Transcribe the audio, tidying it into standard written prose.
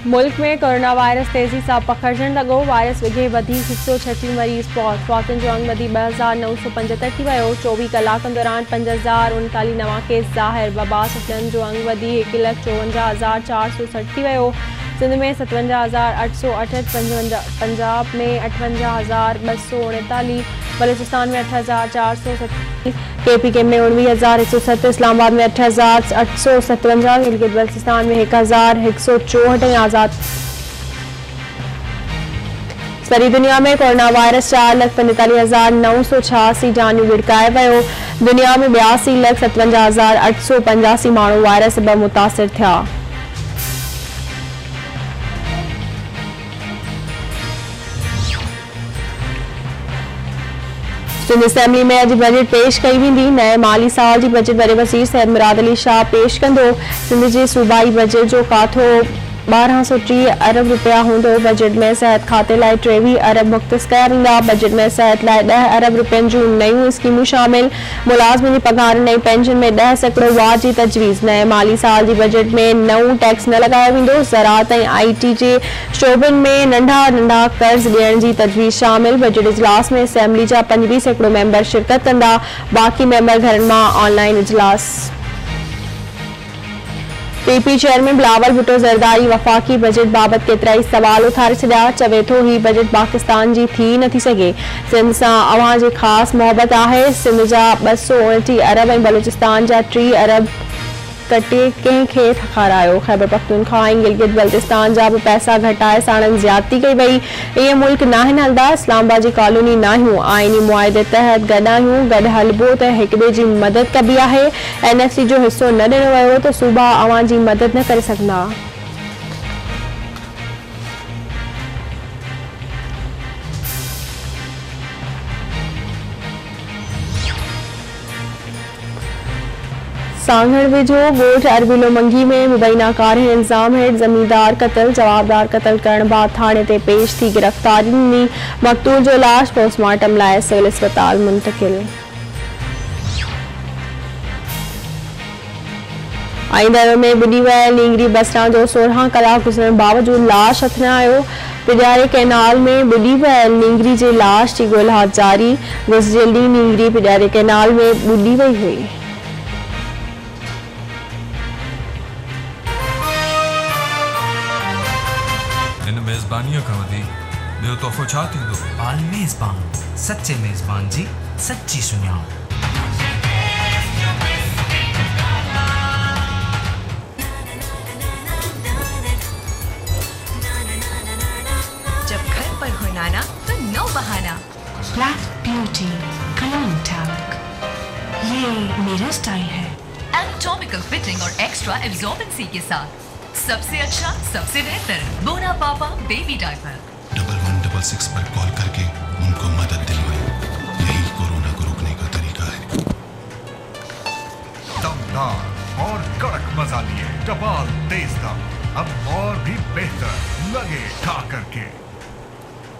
मुल्क में corona virus तेज़ी सां पखिड़िजण लॻो। वायरस विघे वधीक 136 मरीज़ पौत। फौतुनि जो अंग वधी 2975 थी वियो। 24 कलाकनि दौरान 5039 नवां केस ज़ाहिर। वबा सुफ़ियनि जो अंग वधी 1,54,460 थी वियो। सिंध में 57,868, पंजाब में 58,239, बलूचिस्तान में 8,437, KPK में 19,107, इस्लामाबाद में 8,857, गिलगित बल्तिस्तान में 1,164 ऐं आज़ाद। सॼी दुनिया में कोरोना वायरस 4,45,986 जानियूं विड़काए वियो। दुनिया में 82,57,885 माण्हू वायरस सबबि मुतासिर थिया। सिंध असेंबली में अॼु बजट पेश कई वेंदी। नए माली साल जी बजट वॾे वज़ीर सैयद मुराद अली शाह पेश कंदो। सिंध जे सूबाई बजट जो काथो 1230 अरब रुपया हूंदो। बजट में सिहत खाते लाइ 23 अरब मुख़्तस कया वेंदा। बजट में सिहत लाइ 10 अरब रुपयनि जूं नयूं स्कीमूं शामिल। मुलाज़िमनि जी पघार नई पेंशन में 10 सैकड़ो वाध जी तजवीज़। नए माली साल जी बजट में नओं टैक्स न लॻायो वेंदो। ज़राअत ऐं IT जे शोबनि में नंढा नंढा कर्ज़ ॾियण जी तजवीज़ शामिल। बजट इजलास में असेंबली जा 25 सैकड़ो मेंबर शिरकत कंदा। बाक़ी मेंबर घरनि मां ऑनलाइन इजलास। PP चेयरमैन बिलावल भुट्टो ज़रदारी वफ़ाक़ी बजट बाबति केतिरा ई सवाल उथारे छॾिया। चवे थो ही बजट पाकिस्तान जी थी नथी सघे। सिंध सां अवां जी ख़ासि मोहबत आहे। सिंध जा 229 अरब ऐं बलूचिस्तान जा 3 अरब कटे कंहिंखे खारायो। खैबर पख्तूनख्वा ऐं गिलगित बल्तिस्तान जा बि पैसा घटाए साणनि ज़्यादती कई वई। इहे मुल्क नाहिनि हलंदा। इस्लामाबाद जी कॉलोनी नाहियूं आइनी मुआहिदे तहत गॾु आहियूं। गॾु हलिबो त हिक ॿिए जी मदद कबी आहे। NFC जो हिसो न ॾिनो वियो त सूबा अवां जी मदद न करे सघंदा। सांगड़ वेझो ॻोठ अरबिलो मंगी में मुबैना कारी इल्ज़ाम हेठि ज़मींदार क़त्ल। जवाबदार क़त्ल करण बाद थाणे ते पेश थी गिरफ़्तारी ॾिनी। मक़तूल जो लाश पोस्टमार्टम लाइ सिविल अस्पताल मुंतक़िल। आईंदड़ में बुॾी वियल नींगरी बसरां जो 16 कलाक गुज़रण बावजूदि लाश हथ न आयो। पिॼारे कैनाल में बुॾी वियल नींगरी जे लाश जी ॻोल्हा जारी। गुज़िरियल ॾींहुं नींगरी पिॼारे कैनाल में बुॾी वई हुई। मेज़बानीअ खां वधीक ॿियो तोहफ़ो छा थींदो? आल मेज़बान, सच्चे मेज़बान जी सच्ची सुञाण। जब घर पर हो नाना तो नो बहाना। ब्लैक ब्यूटी कलर टैल्क, ये मेरा स्टाइल है। एनाटॉमिकल फिटिंग और एक्स्ट्रा एब्जॉर्बेंसी के साथ सबसे अच्छा सबसे बेहतर बोना पापा बेबी डायपर। 1166 पर कॉल करके उनको मदद दिलवाएं। यही कोरोना को रोकने का तरीका है। दमदार और कड़क मजा लिए टपाल तेज दम अब और भी बेहतर लगे खा करके।